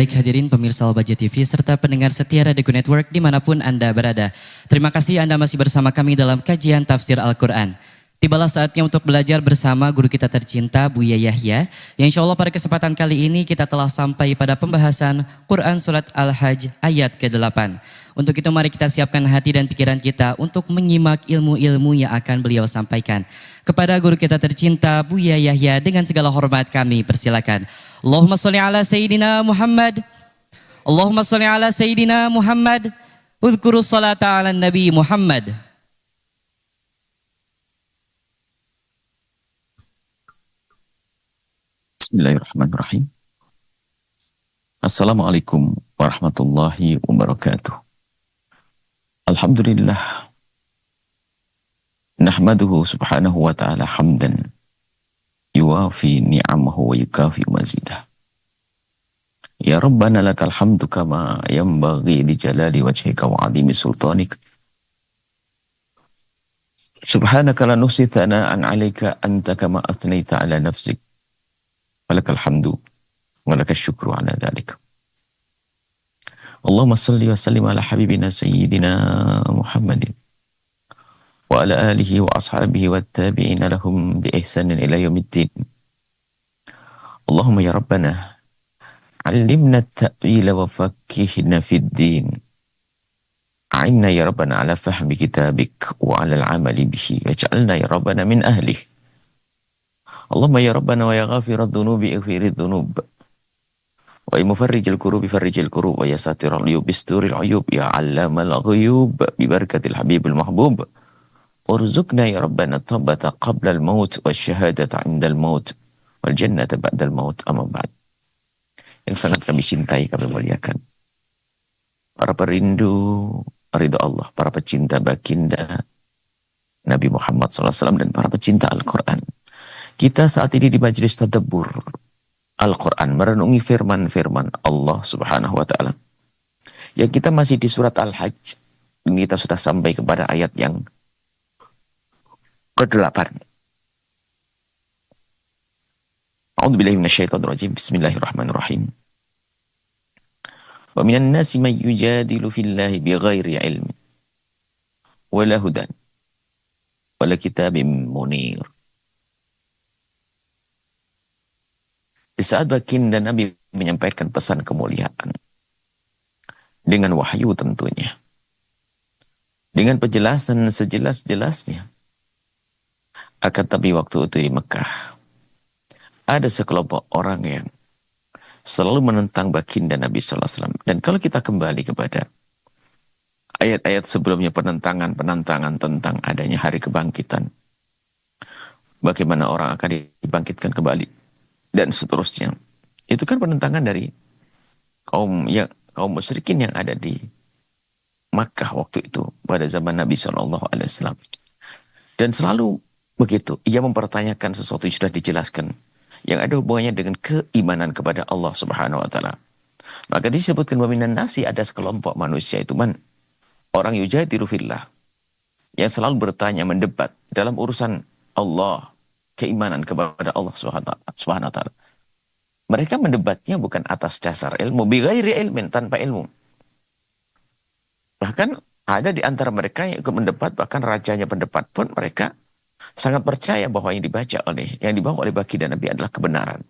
Baik hadirin pemirsa Al-Bahjah TV serta pendengar setia Radio Network dimanapun Anda berada. Terima kasih Anda masih bersama kami dalam kajian tafsir Al-Quran. Tibalah saatnya untuk belajar bersama guru kita tercinta Buya Yahya. Yang insya Allah pada kesempatan kali ini kita telah sampai pada pembahasan Quran Surat Al-Hajj ayat ke-8. Untuk itu mari kita siapkan hati dan pikiran kita untuk menyimak ilmu-ilmu yang akan beliau sampaikan. Kepada guru kita tercinta Buya Yahya dengan segala hormat kami persilakan. Allahumma sholli ala Sayyidina Muhammad. Allahumma sholli ala Sayyidina Muhammad. Udhkuru salata ala Nabi Muhammad. Bismillahirrahmanirrahim. Assalamualaikum warahmatullahi wabarakatuh. Alhamdulillah. Nahmaduhu subhanahu wa ta'ala hamdan yuwafi ni'amahu wa yukafi mazidah. Ya Rabbana lakal hamdu kama yanbaghi li jalali wajhika wa adimi sultanik. Subhanaka la nuhsi thana'an 'alaika anta kama athnaita 'ala nafsik. Walakal hamdu wa lakal syukru 'ala dzalik. Allahumma salli wa sallim ala habibina sayyidina Muhammadin wa ala alihi wa ashabihi wa tabi'ina lahum bi ihsanin ila yaumiddin. Allahumma ya Rabbana allimna at-ta'wila wa fakkihna fid din. A'inna ya Rabbana ala fahmi kitabik wa ala al-amali bihi waj'alna ya Rabbana min ahlih. Allahumma ya Rabbana wa ya ghafirad dhunubi ighfirid dhunub wa ya mufarrijal kurubi farrijal kurub wa ya satiral uyub bisturil uyub ya 'allamal ghuyub bi barakatil habibul mahbub. Urzuqna ya Rabbana taubata qabla al-maut wa syahadata 'inda al-maut wal jannata ba'da al-maut amma ba'd. Yang sangat kami cintai, kami muliakan para perindu ridha Allah, para pecinta baginda Nabi Muhammad SAW dan para pecinta Al-Quran. Kita saat ini di majelis tadabbur Al-Quran, merenungi firman-firman Allah Subhanahu wa Ta'ala. Yang kita masih di surat Al-Hajj, ini kita sudah sampai kepada ayat yang ke-8. A'udzubillahi minasyaitonirrajim. Bismillahirrahmanirrahim. Wa minan nasi may yujadilu fillahi bighairi ilmi wala hudan wala kitabim munir. Di saat baginda Nabi menyampaikan pesan kemuliaan dengan wahyu tentunya, dengan penjelasan sejelas-jelasnya, akan tapi waktu itu di Mekah ada sekelompok orang yang selalu menentang baginda Nabi Sallallahu Alaihi Wasallam. Dan kalau kita kembali kepada ayat-ayat sebelumnya, penentangan tentang adanya hari kebangkitan, bagaimana orang akan dibangkitkan kembali dan seterusnya, itu kan penentangan dari kaum musyrikin yang ada di Makkah waktu itu pada zaman Nabi Shallallahu Alaihi Wasallam. Dan selalu begitu, ia mempertanyakan sesuatu yang sudah dijelaskan, yang ada hubungannya dengan keimanan kepada Allah Subhanahu Wa Taala. Maka disebutkan waminan nasi, ada sekelompok manusia itu orang yujadilu fillah, yang selalu bertanya, mendebat dalam urusan Allah, keimanan kepada Allah Subhanahu wa Ta'ala. Mereka mendebatnya bukan atas dasar ilmu, bighairi ilmin, tanpa ilmu. Bahkan ada di antara mereka yang ikut mendebat, bahkan rajanya pendebat pun mereka sangat percaya bahwa yang dibawa oleh baginda Nabi adalah kebenaran.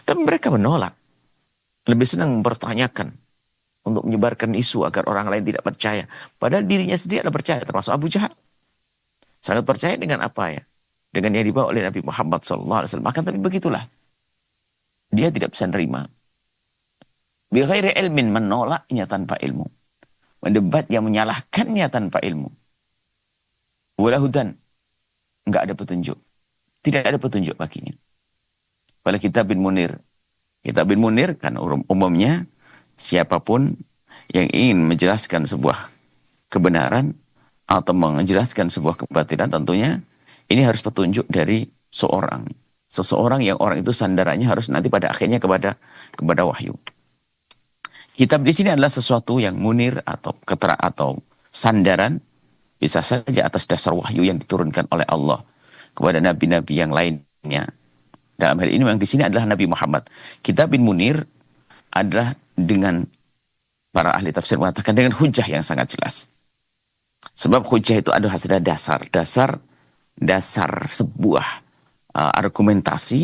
Tapi mereka menolak, lebih senang mempertanyakan untuk menyebarkan isu agar orang lain tidak percaya. Padahal dirinya sendiri adalah percaya, termasuk Abu Jahal. Sangat percaya dengan apa ya? Dengan yang dibawa oleh Nabi Muhammad SAW. Maka tapi begitulah, dia tidak bisa nerima. Bighairi ilmin, menolaknya tanpa ilmu. Mendebat yang menyalahkannya tanpa ilmu. Wala hudan, enggak ada petunjuk. Tidak ada petunjuk baginya. Wala kitabin munir. Kitabin munir kan umumnya siapapun yang ingin menjelaskan sebuah kebenaran atau menjelaskan sebuah kebatilan, tentunya ini harus petunjuk dari seseorang yang orang itu sandarannya harus nanti pada akhirnya kepada wahyu. Kitab di sini adalah sesuatu yang munir atau sandaran, bisa saja atas dasar wahyu yang diturunkan oleh Allah kepada nabi-nabi yang lainnya. Dalam hal ini yang di sini adalah Nabi Muhammad. Kitab bin Munir adalah dengan para ahli tafsir mengatakan dengan hujah yang sangat jelas. Sebab hujah itu adalah dasar sebuah argumentasi.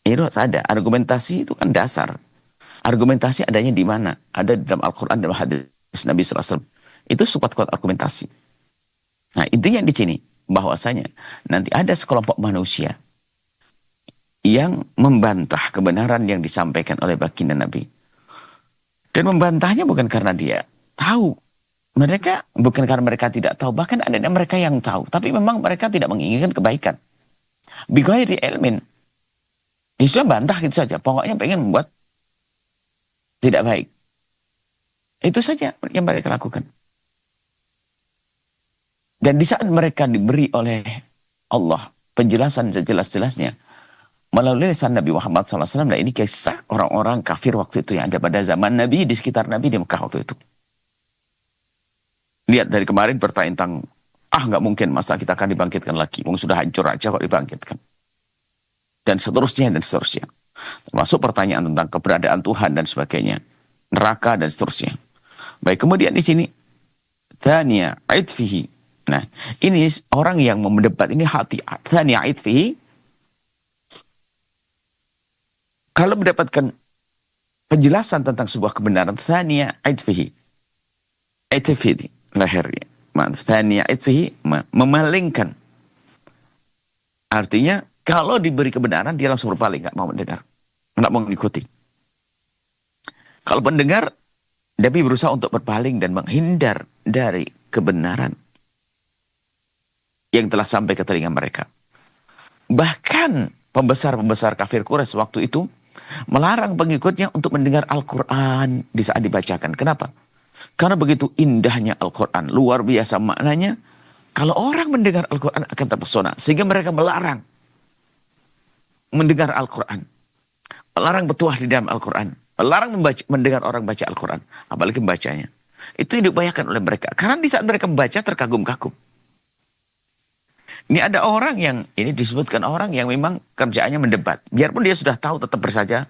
Itu ada argumentasi itu kan dasar. Argumentasi adanya di mana? Ada di dalam Al-Quran dan hadis Nabi SAW. Itu kuat argumentasi. Nah, intinya di sini bahwasanya nanti ada sekelompok manusia yang membantah kebenaran yang disampaikan oleh baginda Nabi. Dan membantahnya bukan karena dia tahu. Bukan karena mereka tidak tahu. Bahkan ada mereka yang tahu. Tapi memang mereka tidak menginginkan kebaikan. Bighairi ilmin. Ya sudah bantah gitu saja. Pokoknya pengen membuat tidak baik. Itu saja yang mereka lakukan. Dan di saat mereka diberi oleh Allah penjelasan sejelas-jelasnya melalui lisan Nabi Muhammad SAW, nah ini kisah orang-orang kafir waktu itu yang ada pada zaman Nabi, di sekitar Nabi di Mekah waktu itu. Lihat dari kemarin bertanya tentang, nggak mungkin masa kita akan dibangkitkan lagi. Sudah hancur aja kok dibangkitkan. Dan seterusnya dan seterusnya. Termasuk pertanyaan tentang keberadaan Tuhan dan sebagainya. Neraka dan seterusnya. Baik, kemudian di sini. Thaniya aidfihi. Nah, ini orang yang mendebat ini hati. Thaniya aidfihi. Kalau mendapatkan penjelasan tentang sebuah kebenaran. Thaniya aidfihi. Aidfihi. Lahirnya. Thaniya aidfihi. Memalingkan. Artinya, kalau diberi kebenaran, dia langsung berpaling. Nggak mau mendengar. Nggak mau mengikuti. Kalau pendengar, Nabi berusaha untuk berpaling dan menghindar dari kebenaran yang telah sampai ke telinga mereka. Bahkan pembesar-pembesar kafir Quraisy waktu itu melarang pengikutnya untuk mendengar Al-Quran di saat dibacakan. Kenapa? Karena begitu indahnya Al-Quran, luar biasa maknanya. Kalau orang mendengar Al-Quran akan terpesona. Sehingga mereka melarang mendengar Al-Quran. Melarang bertuah di dalam Al-Quran. Melarang mendengar orang baca Al-Quran. Apalagi membacanya. Itu yang diupayakan oleh mereka. Karena di saat mereka membaca terkagum-kagum. Ini ada orang yang, ini disebutkan orang yang memang kerjaannya mendebat. Biarpun dia sudah tahu tetap bersaja.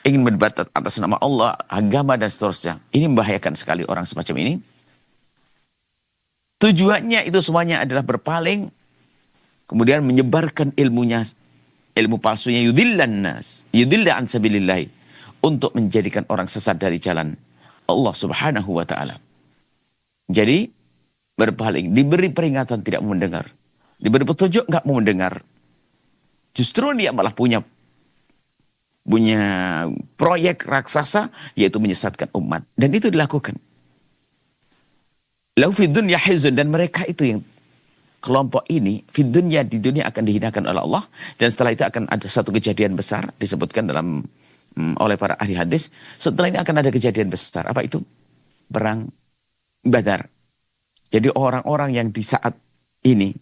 Ingin mendebat atas nama Allah, agama dan seterusnya. Ini membahayakan sekali orang semacam ini. Tujuannya itu semuanya adalah berpaling. Kemudian menyebarkan ilmunya. Ilmu palsunya yudillan nas. Yudilla an sabilillahi. Untuk menjadikan orang sesat dari jalan Allah subhanahu wa ta'ala. Jadi, berpaling. Diberi peringatan tidak mau mendengar. Diberi petunjuk nggak mau mendengar. Justru dia malah punya proyek raksasa, yaitu menyesatkan umat. Dan itu dilakukan. Lau fid dunya hizun, dan mereka itu yang kelompok ini, fid dunya, di dunia akan dihinakan oleh Allah. Dan setelah itu akan ada satu kejadian besar, disebutkan oleh para ahli hadis. Setelah ini akan ada kejadian besar. Apa itu? Perang Badar. Jadi orang-orang yang di saat ini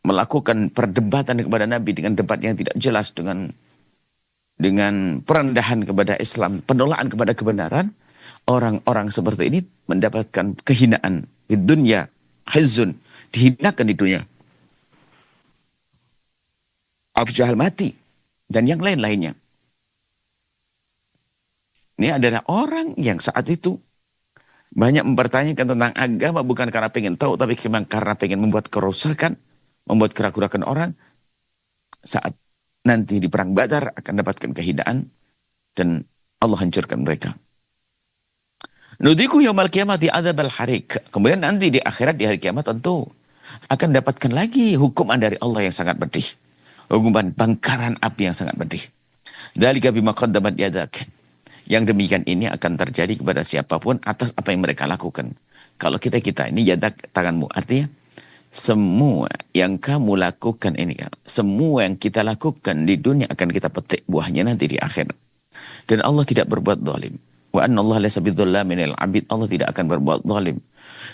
melakukan perdebatan kepada Nabi dengan debat yang tidak jelas, dengan perendahan kepada Islam, penolakan kepada kebenaran, orang-orang seperti ini mendapatkan kehinaan di dunia, hizun, dihinakan di dunia. Abu Jahal mati dan yang lain-lainnya. Ini adalah orang yang saat itu banyak mempertanyakan tentang agama bukan karena pengen tahu, tapi memang karena pengen membuat kerusakan, membuat keraguan orang. Saat nanti di perang Badar akan dapatkan kehinaan dan Allah hancurkan mereka. Nudiku yaumal qiyamati adzabal harik. Kemudian nanti di akhirat, di hari kiamat tentu akan dapatkan lagi hukuman dari Allah yang sangat pedih. Hukuman bangkaran api yang sangat pedih. Dzalika bima qaddamat yadak. Yang demikian ini akan terjadi kepada siapapun atas apa yang mereka lakukan. Kalau kita ini yadak tanganmu. Artinya semua yang kamu lakukan ini, semua yang kita lakukan di dunia akan kita petik buahnya nanti di akhir. Dan Allah tidak berbuat zalim. Wa anna Allah laysa bidzallamin lil 'abid. Allah tidak akan berbuat zalim.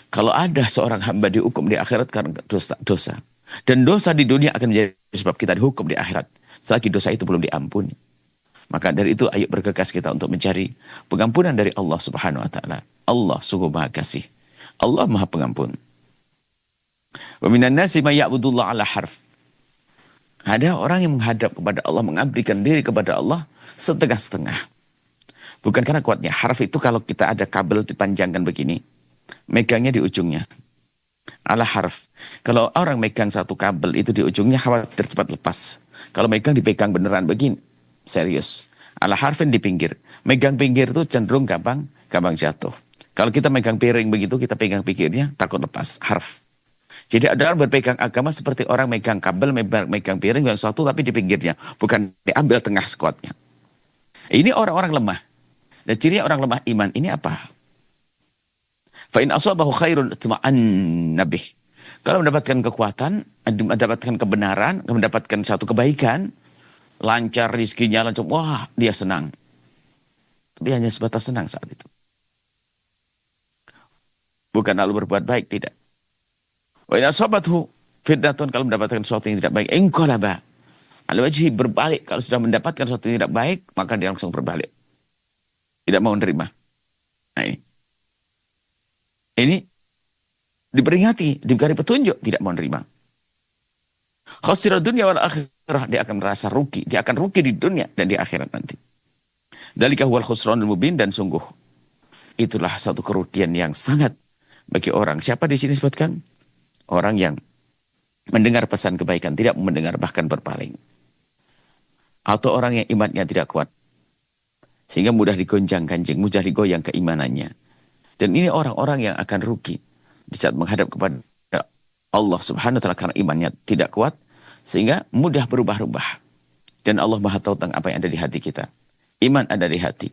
Kalau ada seorang hamba dihukum di akhirat karena dosa. Dan dosa di dunia akan menjadi sebab kita dihukum di akhirat. Selagi dosa itu belum diampuni. Maka dari itu ayo bergegas kita untuk mencari pengampunan dari Allah subhanahu wa ta'ala. Allah sungguh maha kasih. Allah maha pengampun. Wa minan nasi may ya'budullah ala harf. Ada orang yang menghadap kepada Allah, mengabdikan diri kepada Allah setengah-setengah. Bukan karena kuatnya. Harf itu kalau kita ada kabel dipanjangkan begini, megangnya di ujungnya. Ala harf. Kalau orang megang satu kabel itu di ujungnya khawatir cepat lepas. Kalau megang dipegang beneran begini. Serius. Ala harfin di pinggir. Megang pinggir itu cenderung gampang jatuh. Kalau kita megang piring begitu, kita pegang pinggirnya, takut lepas. Harf. Jadi ada orang berpegang agama seperti orang megang kabel, megang piring, yang suatu tapi di pinggirnya. Bukan diambil tengah sekuatnya. Ini orang-orang lemah. Dan ciri orang lemah iman ini apa? Fa'in asabahu khairun tuma'anna bih. Kalau mendapatkan kekuatan, mendapatkan kebenaran, mendapatkan satu kebaikan, lancar rizkinya, lancar, wah dia senang. Tapi hanya sebatas senang saat itu. Bukan lalu berbuat baik, tidak. Wa'in asabathu fitnatun, kalau mendapatkan sesuatu yang tidak baik, inqalaba. Al-wajhi berbalik, kalau sudah mendapatkan sesuatu yang tidak baik, maka dia langsung berbalik. Tidak mau menerima. Nah ini. Ini diperingati, diberi petunjuk, tidak mau menerima. Khasirad dunya wal akhirah, dia akan merasa rugi, dia akan rugi di dunia dan di akhirat nanti. Dzalika huwal khusranul mubin, dan sungguh itulah satu kerugian yang sangat bagi orang. Siapa di sini sebutkan? Orang yang mendengar pesan kebaikan, tidak mendengar bahkan berpaling. Atau orang yang imannya tidak kuat, sehingga mudah digonjang-ganjing, mudah digoyang keimanannya. Dan ini orang-orang yang akan rugi di saat menghadap kepada Allah Subhanahu wa taala karena imannya tidak kuat, sehingga mudah berubah-ubah. Dan Allah Maha tahu tentang apa yang ada di hati kita. Iman ada di hati,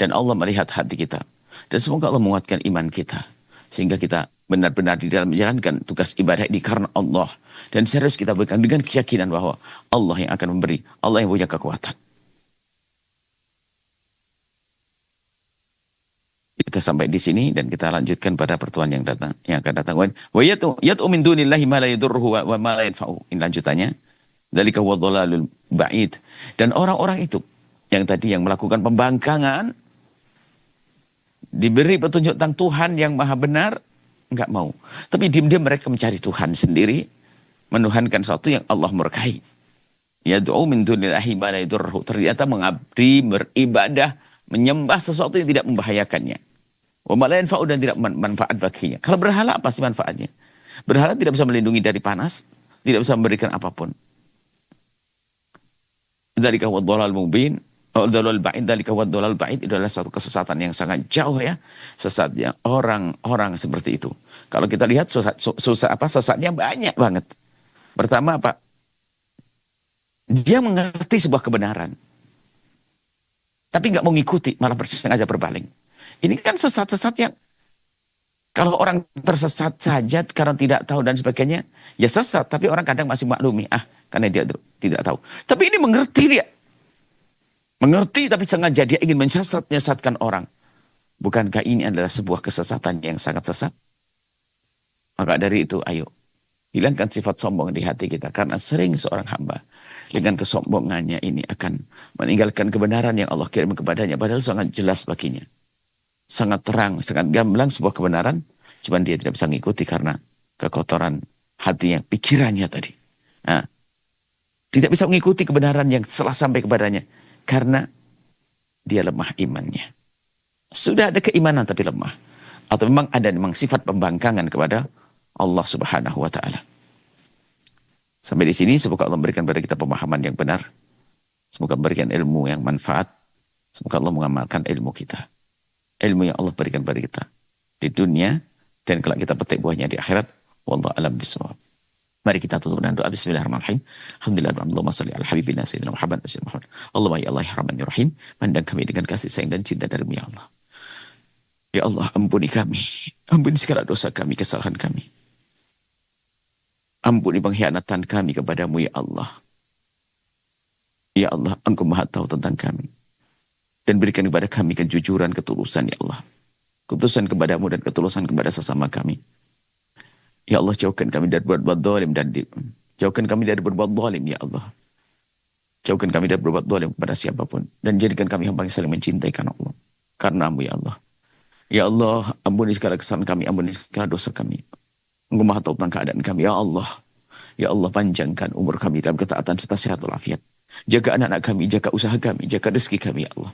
dan Allah melihat hati kita. Dan semoga Allah menguatkan iman kita, sehingga kita benar-benar di dalam menjalankan tugas ibadah ini karena Allah. Dan serius kita berikan dengan keyakinan bahwa Allah yang akan memberi, Allah yang punya kekuatan. Kita sampai di sini dan kita lanjutkan pada pertemuan yang akan datang. Wa yat'u min dunillahi ma la yadurruhu wa ma la yanfa'u. Ini lanjutannya. Dzalika huwa dhalalul ba'id. Dan orang-orang itu yang tadi yang melakukan pembangkangan diberi petunjuk tentang Tuhan yang maha benar, enggak mau. Tapi diam-diam mereka mencari Tuhan sendiri, menuhankan sesuatu yang Allah murkai. Yad'u min dunillahi ma la yadurruhu. Ternyata mengabdi, beribadah, menyembah sesuatu yang tidak membahayakannya. Wa ma la yanfa'u, dan tidak manfaat baginya. Kalau berhala apa sih manfaatnya? Berhala tidak bisa melindungi dari panas, tidak bisa memberikan apapun. Dzalika huwa dhalal mubin, dhalal ba'id, dzalika huwa dhalal ba'id, itu adalah satu kesesatan yang sangat jauh ya. Sesatnya orang-orang seperti itu. Kalau kita lihat sesatnya banyak banget. Pertama apa? Dia mengerti sebuah kebenaran, tapi nggak mau ngikuti, malah bersengaja berpaling. Ini kan sesat-sesat yang kalau orang tersesat saja karena tidak tahu dan sebagainya, ya sesat. Tapi orang kadang masih maklumi, karena dia tidak tahu. Tapi ini mengerti dia. Mengerti tapi sengaja dia ingin menyesatkan orang. Bukankah ini adalah sebuah kesesatan yang sangat sesat? Maka dari itu, ayo hilangkan sifat sombong di hati kita. Karena sering seorang hamba dengan kesombongannya ini akan meninggalkan kebenaran yang Allah kirim kepadanya. Padahal sangat jelas baginya. Sangat terang, sangat gamblang sebuah kebenaran. Cuman dia tidak bisa mengikuti karena kekotoran hatinya, pikirannya tadi. Nah, tidak bisa mengikuti kebenaran yang setelah sampai kepadanya. Karena dia lemah imannya. Sudah ada keimanan tapi lemah. Atau memang ada sifat pembangkangan kepada Allah Subhanahu wa ta'ala. Sampai di sini, semoga Allah memberikan kepada kita pemahaman yang benar. Semoga memberikan ilmu yang manfaat. Semoga Allah mengamalkan ilmu kita. Ilmu yang Allah berikan kepada kita di dunia, dan kelak kita petik buahnya di akhirat. Wallahu a'lam bishawab. Mari kita tutup dengan doa. Bismillahirrahmanirrahim. Alhamdulillah, Allahumma salli ala habibina sayyidina Muhammad wa sallam. Allahumma ya Allah ya Rahman ya Rahim, pandang kami dengan kasih sayang dan cinta dari-Mu ya Allah. Ya Allah, ampuni kami. Ampuni segala dosa kami, kesalahan kami. Ampuni pengkhianatan kami kepadamu ya Allah. Ya Allah, Engkau Maha tahu tentang kami. Dan berikan kepada kami kejujuran, ketulusan ya Allah. Ketulusan kepadamu dan ketulusan kepada sesama kami. Ya Allah, jauhkan kami dari berbuat zalim dan jauhkan kami dari berbuat zalim ya Allah. Jauhkan kami dari berbuat zalim kepada siapapun. Dan jadikan kami hamba yang saling mencintai karena Allah. Karenamu ya Allah. Ya Allah, ampuni segala kesalahan kami, ampuni segala dosa kami. Engkau Maha tahu tentang keadaan kami ya Allah. Ya Allah, panjangkan umur kami dalam ketaatan serta sehat walafiat. Jaga anak-anak kami, jaga usaha kami, jaga rezeki kami ya Allah.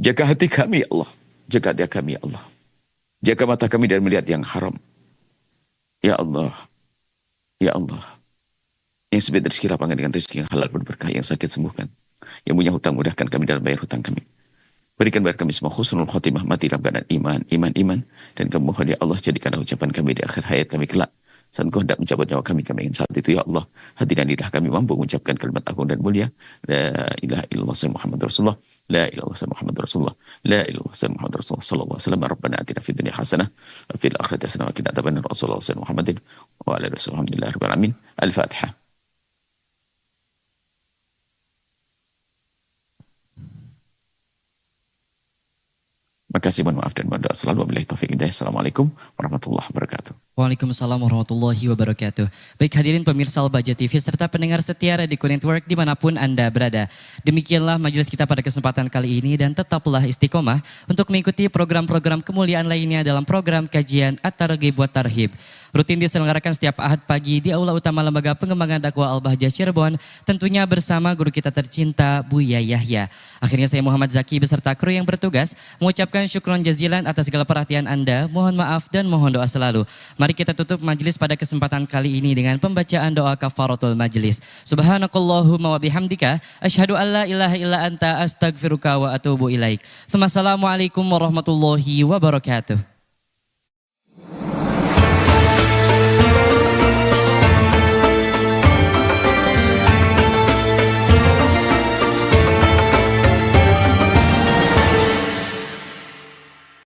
Jaga hati kami ya Allah. Jaga hati kami ya Allah. Jaga mata kami dari melihat yang haram. Ya Allah. Ya Allah. Yang sebaik rezeki lapangan dengan rezeki yang halal berberkah, yang sakit sembuhkan. Yang punya hutang mudahkan kami dalam bayar hutang kami. Berikan bayar kami semua husnul khotimah, mati dalam keadaan iman. Dan kami mohon ya Allah jadikanlah ucapan kami di akhir hayat kami kelak. Saat Engkau hendak mencabut nyawa kami ingin saat itu ya Allah. Hati dan lidah kami mampu mengucapkan kalimat agung dan mulia. La ilaha illallah Muhammad Rasulullah. La ilaha illallah Muhammad Rasulullah. La ilaha illallah Muhammad Rasulullah sallallahu alaihi wasallam. Rabbana atina fid dunya hasanah wa fil akhirati hasanah wa qina adzabannar. Rasulullah Muhammadin wa ala alihi wasallam. Alhamdulillahirabbil alamin. Al-Fatihah. Makasih, mohon maaf dan mohon doa selalu. Wabillahi taufiq hidayah. Assalamualaikum warahmatullahi wabarakatuh. Waalaikumsalam warahmatullahi wabarakatuh. Baik hadirin pemirsa Al-Bahjah TV serta pendengar setia Radio Network dimanapun Anda berada. Demikianlah majelis kita pada kesempatan kali ini dan tetaplah istiqomah untuk mengikuti program-program kemuliaan lainnya dalam program kajian At-Targhib wa Tarhib. Rutin diselenggarakan setiap Ahad pagi di Aula Utama Lembaga Pengembangan Dakwah Al-Bahjah Cirebon, tentunya bersama guru kita tercinta Buya Yahya. Akhirnya saya Muhammad Zaki beserta kru yang bertugas mengucapkan syukron jazilan atas segala perhatian Anda. Mohon maaf dan mohon doa selalu. Mari kita tutup majelis pada kesempatan kali ini dengan pembacaan doa kafaratul majelis. Subhanakallahumma wa bihamdika asyhadu an la ilaha illa anta astaghfiruka wa atubu ilaik. Wassalamualaikum warahmatullahi wabarakatuh.